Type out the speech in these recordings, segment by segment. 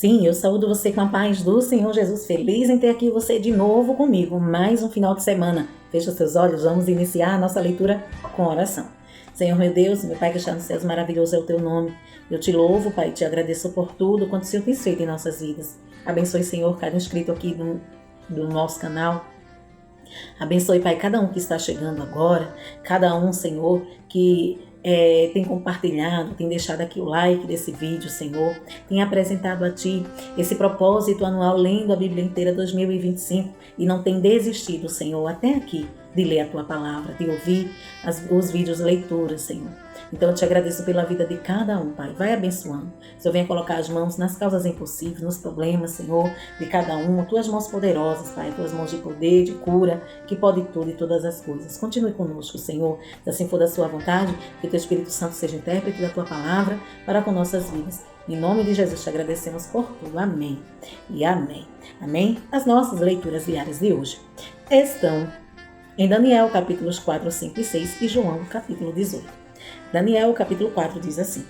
Sim, eu saúdo você com a paz do Senhor Jesus. Feliz em ter aqui você de novo comigo. Mais um final de semana. Feche os seus olhos, vamos iniciar a nossa leitura com oração. Senhor meu Deus, meu Pai que está nos céus, maravilhoso é o teu nome. Eu te louvo, Pai, te agradeço por tudo quanto o Senhor tem feito em nossas vidas. Abençoe, Senhor, cada inscrito aqui do nosso canal. Abençoe, Pai, cada um que está chegando agora, cada um, Senhor, que tem compartilhado, tem deixado aqui o like desse vídeo, Senhor, tem apresentado a Ti esse propósito anual lendo a Bíblia inteira 2025 e não tem desistido, Senhor, até aqui de ler a Tua palavra, de ouvir os vídeos leituras, Senhor. Então eu te agradeço pela vida de cada um, Pai. Vai abençoando. Senhor, venha colocar as mãos nas causas impossíveis, nos problemas, Senhor, de cada um. Tuas mãos poderosas, Pai. Tuas mãos de poder, de cura, que pode tudo e todas as coisas. Continue conosco, Senhor. Se assim for da sua vontade, que teu Espírito Santo seja intérprete da tua palavra para com nossas vidas. Em nome de Jesus te agradecemos por tudo. Amém e amém. Amém? As nossas leituras diárias de hoje estão em Daniel, capítulos 4, 5 e 6 e João, capítulo 18. Daniel, capítulo 4, diz assim: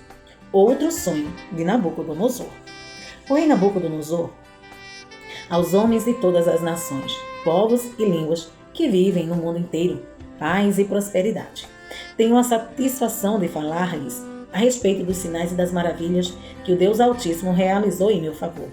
Outro sonho de Nabucodonosor. O rei Nabucodonosor, aos homens de todas as nações, povos e línguas que vivem no mundo inteiro, paz e prosperidade. Tenho a satisfação de falar-lhes a respeito dos sinais e das maravilhas que o Deus Altíssimo realizou em meu favor.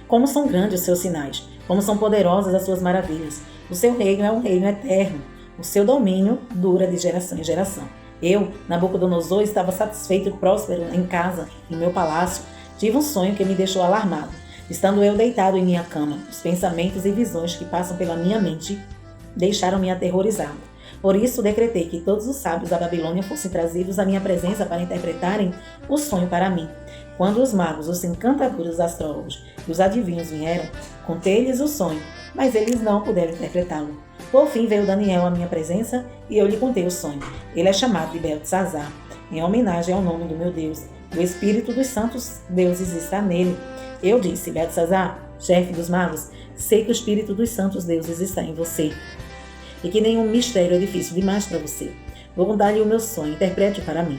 Como são grandes os seus sinais, como são poderosas as suas maravilhas. O seu reino é um reino eterno. O seu domínio dura de geração em geração. Eu, Nabucodonosor, estava satisfeito e próspero em casa, no meu palácio. Tive um sonho que me deixou alarmado. Estando eu deitado em minha cama, os pensamentos e visões que passam pela minha mente deixaram-me aterrorizado. Por isso, decretei que todos os sábios da Babilônia fossem trazidos à minha presença para interpretarem o sonho para mim. Quando os magos, os encantadores, os astrólogos e os adivinhos vieram, contei-lhes o sonho, mas eles não puderam interpretá-lo. Por fim veio Daniel à minha presença e eu lhe contei o sonho. Ele é chamado de Beltesazar, em homenagem ao nome do meu Deus. O espírito dos santos deuses está nele. Eu disse: Beltesazar, chefe dos magos, sei que o espírito dos santos deuses está em você e que nenhum mistério é difícil demais para você. Vou contar-lhe o meu sonho, interprete para mim.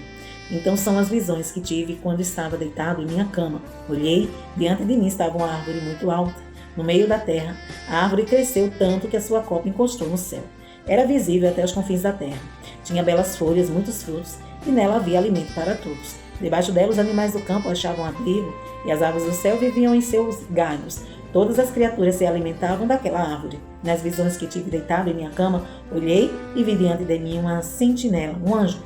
Então são as visões que tive quando estava deitado em minha cama. Olhei, diante de mim estava uma árvore muito alta. No meio da terra, a árvore cresceu tanto que a sua copa encostou no céu. Era visível até os confins da terra. Tinha belas folhas, muitos frutos, e nela havia alimento para todos. Debaixo dela os animais do campo achavam abrigo, e as aves do céu viviam em seus galhos. Todas as criaturas se alimentavam daquela árvore. Nas visões que tive deitado em minha cama, olhei e vi diante de mim uma sentinela, um anjo,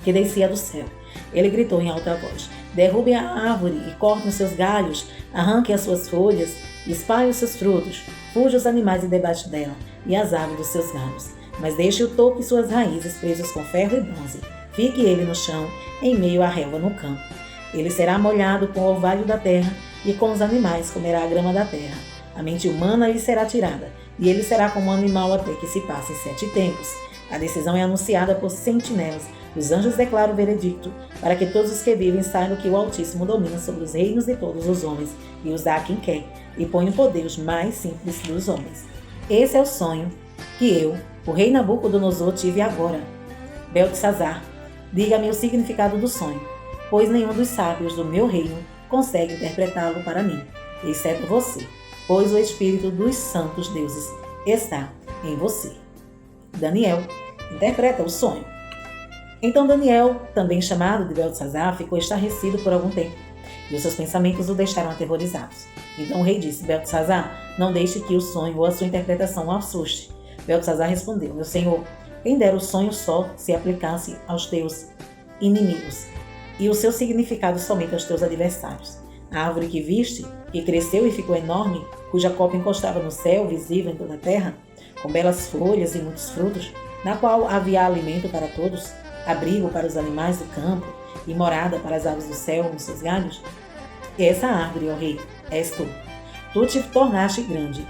que descia do céu. Ele gritou em alta voz: derrube a árvore e corte os seus galhos, arranque as suas folhas, espalhe os seus frutos, fuja os animais de debaixo dela e as aves dos seus galhos. Mas deixe o toco e suas raízes presos com ferro e bronze. Fique ele no chão, em meio à relva no campo. Ele será molhado com o orvalho da terra e com os animais comerá a grama da terra. A mente humana lhe será tirada, e ele será como um animal até que se passem 7 tempos. A decisão é anunciada por sentinelas. Os anjos declaram o veredicto, para que todos os que vivem saibam que o Altíssimo domina sobre os reinos de todos os homens, e os dá a quem quer, e põe em poder os mais simples dos homens. Esse é o sonho que eu, o rei Nabucodonosor, tive agora. Beltesazar, diga-me o significado do sonho, pois nenhum dos sábios do meu reino consegue interpretá-lo para mim, exceto você, pois o espírito dos santos deuses está em você. Daniel interpreta o sonho. Então Daniel, também chamado de Beltesazar, ficou estarrecido por algum tempo, e os seus pensamentos o deixaram aterrorizados. Então o rei disse: Beltesazar, não deixe que o sonho ou a sua interpretação o assuste. Beltesazar respondeu: meu senhor, quem dera o sonho só se aplicasse aos teus inimigos, e o seu significado somente aos teus adversários. A árvore que viste, que cresceu e ficou enorme, cuja copa encostava no céu, visível em toda a terra, com belas folhas e muitos frutos, na qual havia alimento para todos, abrigo para os animais do campo e morada para as aves do céu nos seus galhos. Essa árvore, ó rei, és tu. Tu te tornaste grande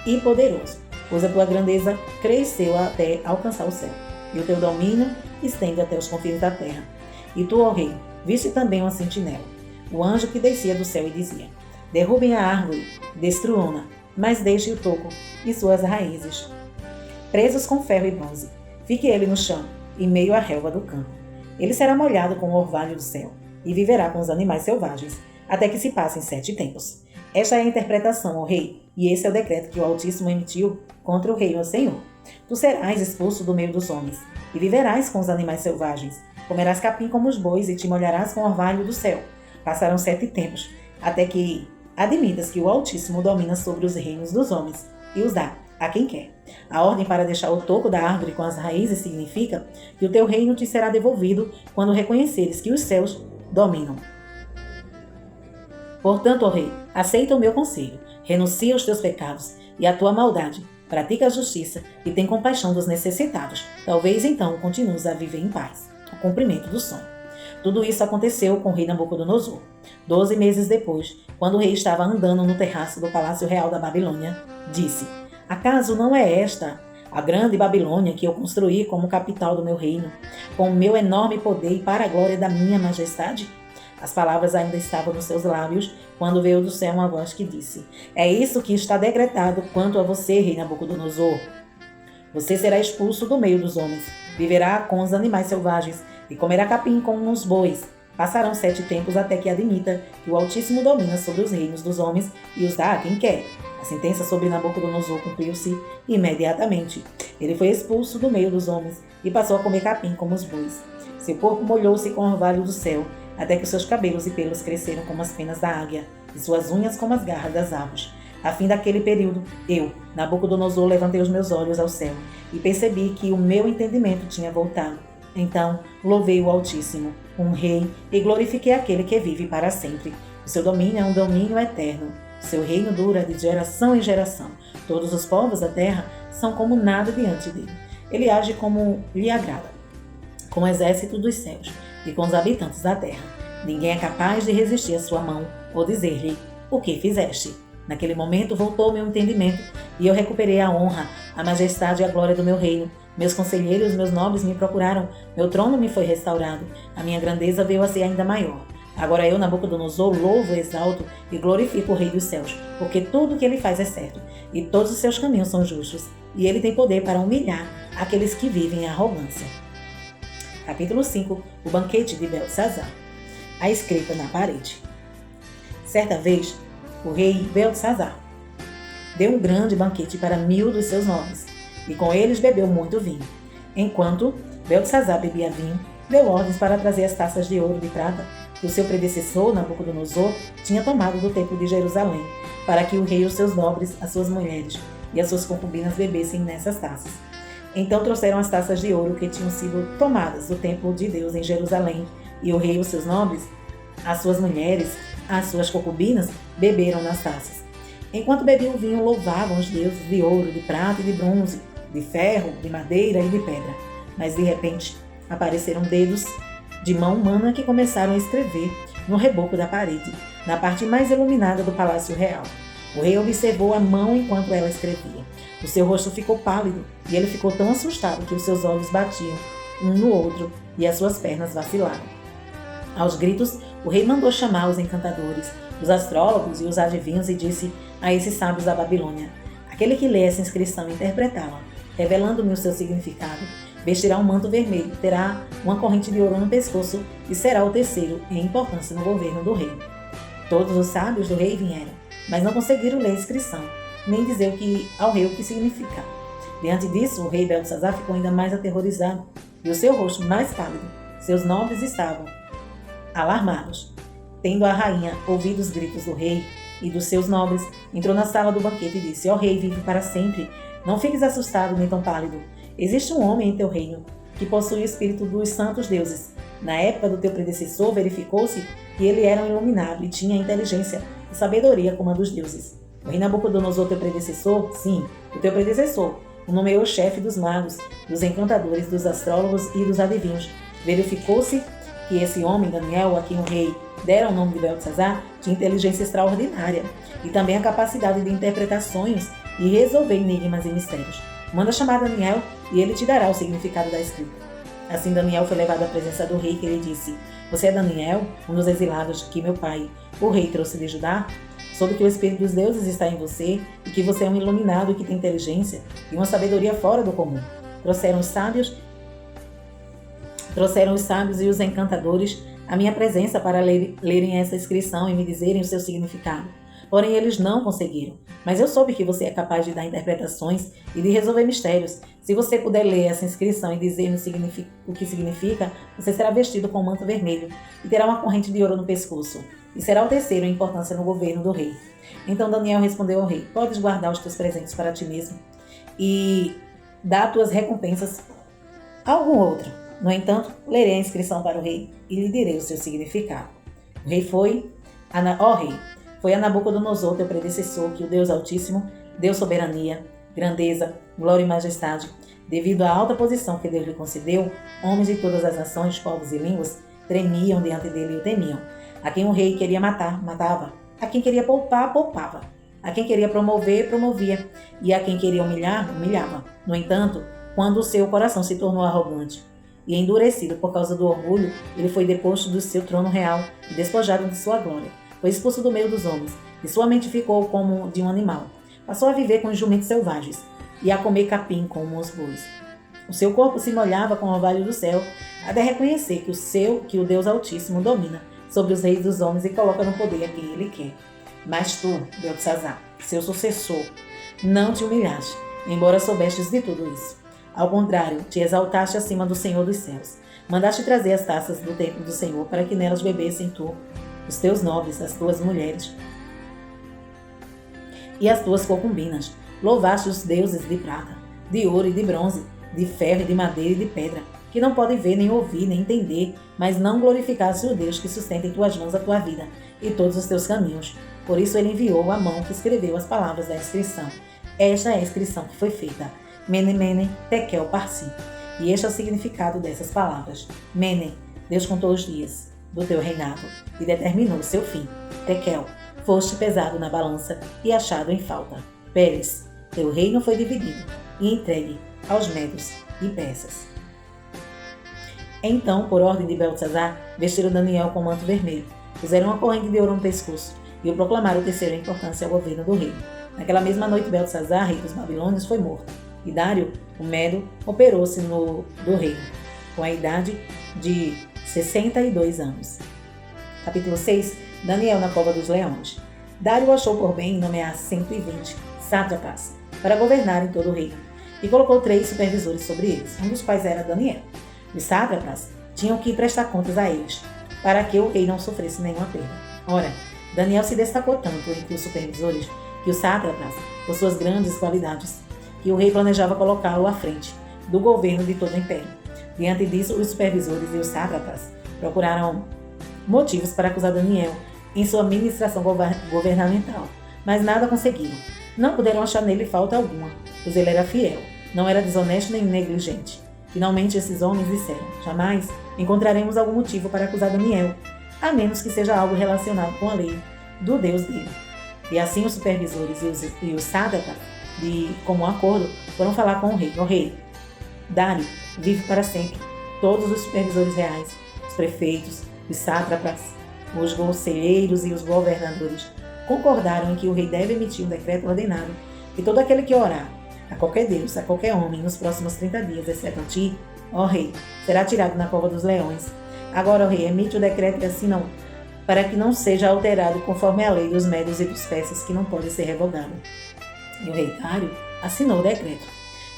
e poderoso, pois a tua grandeza cresceu até alcançar o céu, e o teu domínio estende até os confins da terra. E tu, ó rei, viste também uma sentinela, o anjo que descia do céu e dizia: derrubem a árvore, destruam-na, mas deixe o toco e suas raízes presos com ferro e bronze. Fique ele no chão, em meio à relva do campo. Ele será molhado com o orvalho do céu. e viverá com os animais selvagens, até que se passem 7 tempos. Esta é a interpretação, ó rei, e esse é o decreto que o Altíssimo emitiu contra o rei, ó Senhor. Tu serás expulso do meio dos homens, e viverás com os animais selvagens. Comerás capim como os bois, e te molharás com o orvalho do céu. Passarão 7 tempos, até que admitas que o Altíssimo domina sobre os reinos dos homens, e os dá a quem quer. A ordem para deixar o toco da árvore com as raízes significa que o teu reino te será devolvido quando reconheceres que os céus dominam. Portanto, ó rei, aceita o meu conselho, renuncia aos teus pecados e à tua maldade, pratica a justiça e tem compaixão dos necessitados. Talvez então continues a viver em paz. O cumprimento do sonho. Tudo isso aconteceu com o rei Nabucodonosor. 12 meses depois, quando o rei estava andando no terraço do Palácio Real da Babilônia, disse: acaso não é esta a grande Babilônia que eu construí como capital do meu reino, com o meu enorme poder e para a glória da minha majestade? As palavras ainda estavam nos seus lábios, quando veio do céu uma voz que disse: é isso que está decretado quanto a você, rei Nabucodonosor. Você será expulso do meio dos homens, viverá com os animais selvagens e comerá capim com os bois. Passarão 7 tempos até que admita que o Altíssimo domina sobre os reinos dos homens e os dá a quem quer. A sentença sobre Nabucodonosor cumpriu-se imediatamente. Ele foi expulso do meio dos homens e passou a comer capim como os bois. Seu corpo molhou-se com o orvalho do céu, até que os seus cabelos e pelos cresceram como as penas da águia, e suas unhas como as garras das aves. A fim daquele período, eu, Nabucodonosor, levantei os meus olhos ao céu e percebi que o meu entendimento tinha voltado. Então, louvei o Altíssimo, um rei, e glorifiquei aquele que vive para sempre. O seu domínio é um domínio eterno. O seu reino dura de geração em geração. Todos os povos da terra são como nada diante dele. Ele age como lhe agrada, com o exército dos céus e com os habitantes da terra. Ninguém é capaz de resistir à sua mão ou dizer-lhe: o que fizeste? Naquele momento voltou meu entendimento e eu recuperei a honra, a majestade e a glória do meu reino. Meus conselheiros e os meus nobres me procuraram, meu trono me foi restaurado, a minha grandeza veio a ser ainda maior. Agora eu, Nabucodonosor, louvo, exalto e glorifico o Rei dos céus, porque tudo o que ele faz é certo, e todos os seus caminhos são justos, e ele tem poder para humilhar aqueles que vivem em arrogância. Capítulo 5. O banquete de Beltesazar. A escrita na parede. Certa vez, o rei Beltesazar deu um grande banquete para 1000 dos seus nobres, e com eles bebeu muito vinho. Enquanto Beltesazar bebia vinho, deu ordens para trazer as taças de ouro e de prata que o seu predecessor, Nabucodonosor, tinha tomado do templo de Jerusalém, para que o rei e os seus nobres, as suas mulheres e as suas concubinas bebessem nessas taças. Então trouxeram as taças de ouro que tinham sido tomadas do templo de Deus em Jerusalém, e o rei e os seus nobres, as suas mulheres, as suas concubinas, beberam nas taças. Enquanto bebiam o vinho, louvavam os deuses de ouro, de prata e de bronze, de ferro, de madeira e de pedra. Mas de repente apareceram dedos de mão humana que começaram a escrever no reboco da parede, na parte mais iluminada do palácio real. O rei observou a mão enquanto ela escrevia. O seu rosto ficou pálido e ele ficou tão assustado que os seus olhos batiam um no outro e as suas pernas vacilaram. Aos gritos, o rei mandou chamar os encantadores, os astrólogos e os adivinhos e disse a esses sábios da Babilônia: aquele que lê essa inscrição e interpretá-la, revelando-me o seu significado, vestirá um manto vermelho, terá uma corrente de ouro no pescoço e será o terceiro em importância no governo do rei. Todos os sábios do rei vieram, mas não conseguiram ler a inscrição, nem dizer ao rei o que significava. Diante disso, o rei Beltesazar ficou ainda mais aterrorizado e o seu rosto mais pálido. Seus nobres estavam alarmados. Tendo a rainha ouvido os gritos do rei e dos seus nobres, entrou na sala do banquete e disse: ó rei, vive para sempre. Não fiques assustado nem tão pálido. Existe um homem em teu reino que possui o espírito dos santos deuses. Na época do teu predecessor, verificou-se que ele era um iluminado e tinha inteligência e sabedoria como a dos deuses. O rei Nabucodonosor, teu predecessor, sim, o teu predecessor, o nomeou chefe dos magos, dos encantadores, dos astrólogos e dos adivinhos. Verificou-se que esse homem, Daniel, a quem o rei dera o nome de Beltesazar, tinha inteligência extraordinária e também a capacidade de interpretar sonhos e resolver enigmas e mistérios. Manda chamar Daniel e ele te dará o significado da escrita. Assim Daniel foi levado à presença do rei, que lhe disse: você é Daniel, um dos exilados que meu pai, o rei, trouxe de Judá? Soube que o Espírito dos deuses está em você e que você é um iluminado que tem inteligência e uma sabedoria fora do comum. Trouxeram os sábios Trouxeram os sábios e os encantadores à minha presença para lerem essa inscrição e me dizerem o seu significado. Porém, eles não conseguiram. Mas eu soube que você é capaz de dar interpretações e de resolver mistérios. Se você puder ler essa inscrição e dizer o que significa, você será vestido com um manto vermelho e terá uma corrente de ouro no pescoço. E será o terceiro em importância no governo do rei. Então Daniel respondeu ao rei: podes guardar os teus presentes para ti mesmo e dar tuas recompensas a algum outro. No entanto, lerei a inscrição para o rei e lhe direi o seu significado. O rei foi a Nabucodonosor, teu predecessor, que o Deus Altíssimo deu soberania, grandeza, glória e majestade. Devido à alta posição que Deus lhe concedeu, homens de todas as nações, povos e línguas tremiam diante dele e o temiam. A quem o rei queria matar, matava. A quem queria poupar, poupava. A quem queria promover, promovia. E a quem queria humilhar, humilhava. No entanto, quando o seu coração se tornou arrogante e endurecido por causa do orgulho, ele foi deposto do seu trono real e despojado de sua glória. Foi expulso do meio dos homens, e sua mente ficou como de um animal. Passou a viver com os jumentos selvagens, e a comer capim como os bois. O seu corpo se molhava com o orvalho do céu, até reconhecer que o Deus Altíssimo domina sobre os reis dos homens e coloca no poder a quem ele quer. Mas tu, Beltesazar, seu sucessor, não te humilhaste, embora soubestes de tudo isso. Ao contrário, te exaltaste acima do Senhor dos céus. Mandaste trazer as taças do templo do Senhor para que nelas bebessem tu, os teus nobres, as tuas mulheres e as tuas concubinas. Louvaste os deuses de prata, de ouro e de bronze, de ferro e de madeira e de pedra, que não podem ver, nem ouvir, nem entender, mas não glorificaste o Deus que sustenta em tuas mãos a tua vida e todos os teus caminhos. Por isso ele enviou a mão que escreveu as palavras da inscrição. Esta é a inscrição que foi feita: Mene, Mene, Tekel, Parsi. E este é o significado dessas palavras. Mene, Deus contou os dias do teu reinado e determinou o seu fim. Tekel, foste pesado na balança e achado em falta. Pérez, teu reino foi dividido e entregue aos medos e persas. Então, por ordem de Beltesazar, vestiram Daniel com manto vermelho, puseram uma corrente de ouro no pescoço e o proclamaram o terceiro em importância ao governo do rei. Naquela mesma noite, Beltesazar, rei dos babilônios, foi morto, e Dário, o Medo, operou-se do reino, com a idade de 62 anos. Capítulo 6. Daniel na cova dos leões. Dário achou por bem nomear 120 sátrapas para governar em todo o reino, e colocou 3 supervisores sobre eles, um dos quais era Daniel. Os sátrapas tinham que prestar contas a eles, para que o rei não sofresse nenhuma perda. Ora, Daniel se destacou tanto entre os supervisores que os sátrapas, por suas grandes qualidades, que o rei planejava colocá-lo à frente do governo de todo o império. Diante disso, os supervisores e os sátrapas procuraram motivos para acusar Daniel em sua administração governamental, mas nada conseguiram. Não puderam achar nele falta alguma, pois ele era fiel, não era desonesto nem negligente. Finalmente, esses homens disseram: jamais encontraremos algum motivo para acusar Daniel, a menos que seja algo relacionado com a lei do Deus dele. E assim os supervisores e os sátrapas, de comum acordo, foram falar com o rei. O rei, Dário, vive para sempre. Todos os supervisores reais, os prefeitos, os sátrapas, os conselheiros e os governadores concordaram em que o rei deve emitir um decreto ordenado que todo aquele que orar a qualquer deus, a qualquer homem, nos próximos 30 dias, exceto a ti, ó rei, será tirado na cova dos leões. Agora, ó rei, emite o decreto e assinam para que não seja alterado conforme a lei dos médios e dos persas, que não pode ser revogado. E o rei Dário assinou o decreto.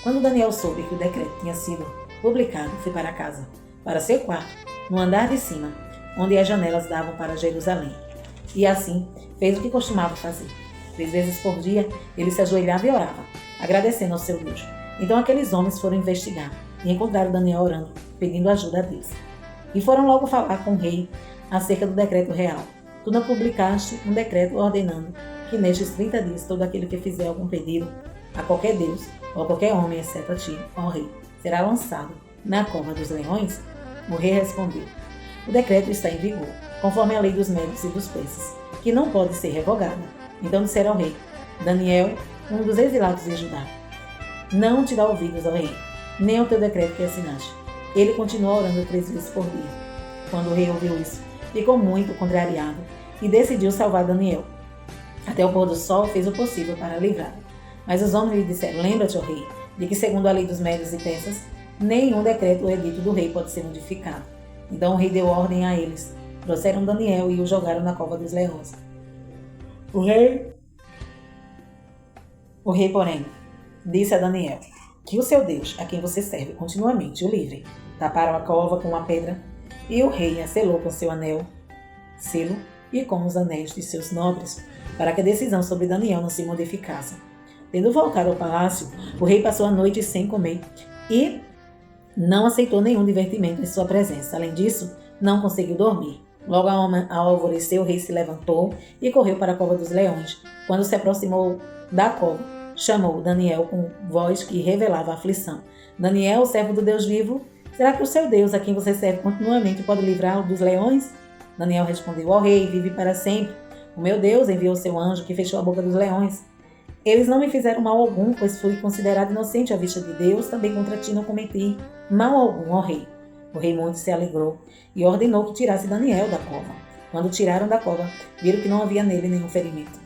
Quando Daniel soube que o decreto tinha sido publicado, foi para casa, para seu quarto, no andar de cima, onde as janelas davam para Jerusalém. E assim fez o que costumava fazer. 3 vezes por dia ele se ajoelhava e orava, agradecendo ao seu Deus. Então aqueles homens foram investigar e encontraram Daniel orando, pedindo ajuda a Deus. E foram logo falar com o rei acerca do decreto real. Tu não publicaste um decreto ordenando que nestes 30 dias todo aquele que fizer algum pedido a qualquer deus ou a qualquer homem, exceto a ti, ó rei, será lançado na cova dos leões? O rei respondeu: o decreto está em vigor, conforme a lei dos médios e dos persas, que não pode ser revogada. Então disseram ao rei: Daniel, um dos exilados de Judá, não te dá ouvidos, ó rei, nem ao teu decreto que assinaste. Ele continuou orando 3 vezes por dia. Quando o rei ouviu isso, ficou muito contrariado e decidiu salvar Daniel. Até o pôr do sol fez o possível para livrá-lo. Mas os homens lhe disseram: lembra-te, ó rei, de que segundo a lei dos médios e persas, nenhum decreto ou edito do rei pode ser modificado. Então o rei deu ordem a eles. Trouxeram Daniel e o jogaram na cova dos leões. O rei, porém, disse a Daniel que o seu Deus, a quem você serve continuamente, o livre. Taparam a cova com uma pedra e o rei a selou com seu selo e com os anéis de seus nobres, para que a decisão sobre Daniel não se modificasse. Tendo voltado ao palácio, o rei passou a noite sem comer e não aceitou nenhum divertimento em sua presença. Além disso, não conseguiu dormir. Logo ao alvorecer, o rei se levantou e correu para a cova dos leões. Quando se aproximou da cova, chamou Daniel com voz que revelava aflição. Daniel, servo do Deus vivo, será que o seu Deus, a quem você serve continuamente, pode livrá-lo dos leões? Daniel respondeu: ó rei, vive para sempre. O meu Deus enviou seu anjo que fechou a boca dos leões. Eles não me fizeram mal algum, pois fui considerado inocente à vista de Deus. Também contra ti não cometi mal algum, ó rei. O rei muito se alegrou e ordenou que tirasse Daniel da cova. Quando tiraram da cova, viram que não havia nele nenhum ferimento,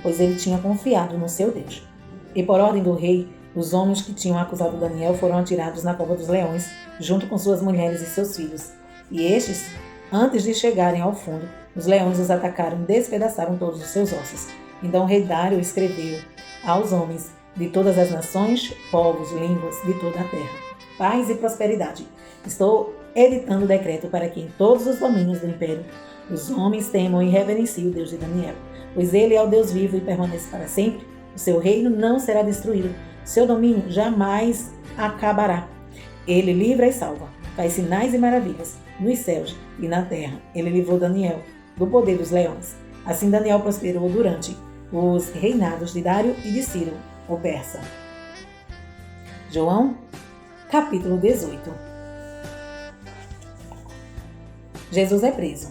pois ele tinha confiado no seu Deus. E por ordem do rei, os homens que tinham acusado Daniel foram atirados na cova dos leões, junto com suas mulheres e seus filhos. E estes, antes de chegarem ao fundo, os leões os atacaram e despedaçaram todos os seus ossos. Então o rei Dário escreveu aos homens de todas as nações, povos, línguas de toda a terra: paz e prosperidade. Estou editando o decreto para que em todos os domínios do império os homens temam e reverenciem o Deus de Daniel, pois ele é o Deus vivo e permanece para sempre. O seu reino não será destruído, seu domínio jamais acabará. Ele livra e salva, faz sinais e maravilhas nos céus e na terra. Ele livrou Daniel do poder dos leões. Assim Daniel prosperou durante os reinados de Dário e de Ciro, o persa. João, capítulo 18. Jesus é preso.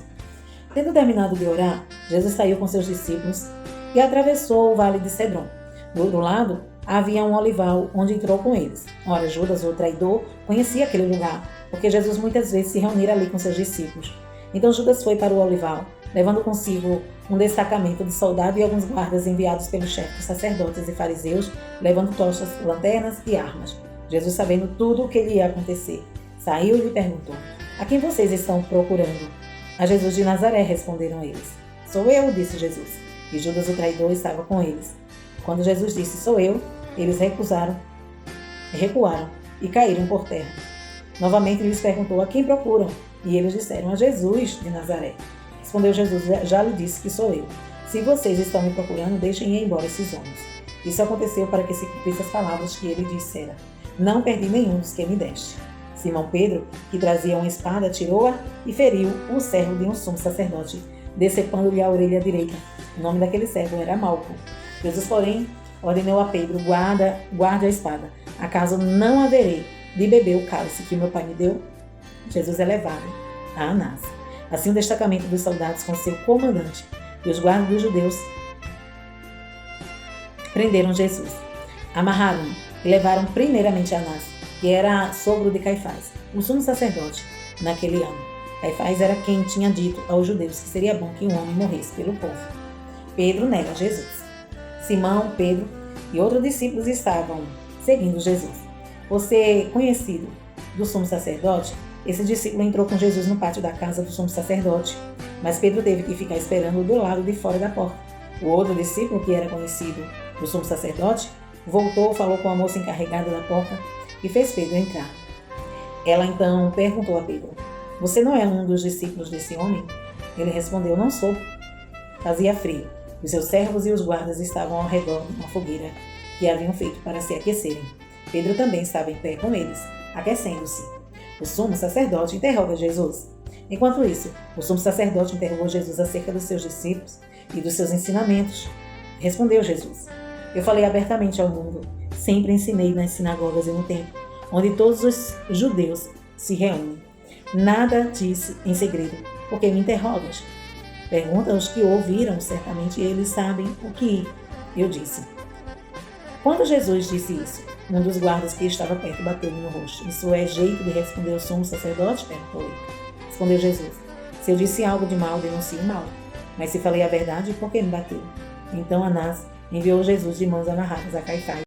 Tendo terminado de orar, Jesus saiu com seus discípulos e atravessou o vale de Cedron. Do outro lado, havia um olival onde entrou com eles. Ora, Judas, o traidor, conhecia aquele lugar, porque Jesus muitas vezes se reunira ali com seus discípulos. Então Judas foi para o olival, levando consigo um destacamento de soldados e alguns guardas enviados pelos chefes dos sacerdotes e fariseus, levando tochas, lanternas e armas. Jesus, sabendo tudo o que lhe ia acontecer, saiu e lhe perguntou: a quem vocês estão procurando? A Jesus de Nazaré, responderam eles. Sou eu, disse Jesus. E Judas, o traidor, estava com eles. Quando Jesus disse, sou eu, eles recuaram e caíram por terra. Novamente lhes perguntou, a quem procuram? E eles disseram, a Jesus de Nazaré. Respondeu Jesus, já lhe disse que sou eu. Se vocês estão me procurando, deixem ir embora esses homens. Isso aconteceu para que se cumprissem as palavras que ele dissera. Não perdi nenhum dos que me deste. Simão Pedro, que trazia uma espada, tirou-a e feriu o servo de um sumo sacerdote, decepando-lhe a orelha direita. O nome daquele servo era Malco. Jesus, porém, ordenou a Pedro, guarde a espada. Acaso não haverei de beber o cálice que meu pai me deu? Jesus é levado a Anás. Assim o destacamento dos soldados com seu comandante e os guardas dos judeus prenderam Jesus. Amarraram-no e levaram primeiramente a Anás, que era sogro de Caifás, o sumo sacerdote, naquele ano. Caifás era quem tinha dito aos judeus que seria bom que um homem morresse pelo povo. Pedro nega Jesus. Simão, Pedro e outros discípulos estavam seguindo Jesus. Por ser conhecido do sumo sacerdote, esse discípulo entrou com Jesus no pátio da casa do sumo sacerdote, mas Pedro teve que ficar esperando do lado de fora da porta. O outro discípulo, que era conhecido do sumo sacerdote, voltou, falou com a moça encarregada da porta e fez Pedro entrar. Ela então perguntou a Pedro, você não é um dos discípulos desse homem? Ele respondeu, não sou. Fazia frio. Os seus servos e os guardas estavam ao redor de uma fogueira que haviam feito para se aquecerem. Pedro também estava em pé com eles, aquecendo-se. O sumo sacerdote interroga Jesus. Enquanto isso, o sumo sacerdote interrogou Jesus acerca dos seus discípulos e dos seus ensinamentos. Respondeu Jesus, eu falei abertamente ao mundo, sempre ensinei nas sinagogas e no templo, onde todos os judeus se reúnem. Nada disse em segredo, porque me interrogas. Pergunta aos que ouviram, certamente eles sabem o que eu disse. Quando Jesus disse isso, um dos guardas que estava perto bateu-lhe no rosto. Isso é jeito de responder ao sumo sacerdote? Perguntou ele. Respondeu Jesus, se eu disse algo de mal, denuncie o mal. Mas se falei a verdade, por que me bateu? Então Anás enviou Jesus de mãos amarradas a Caifás.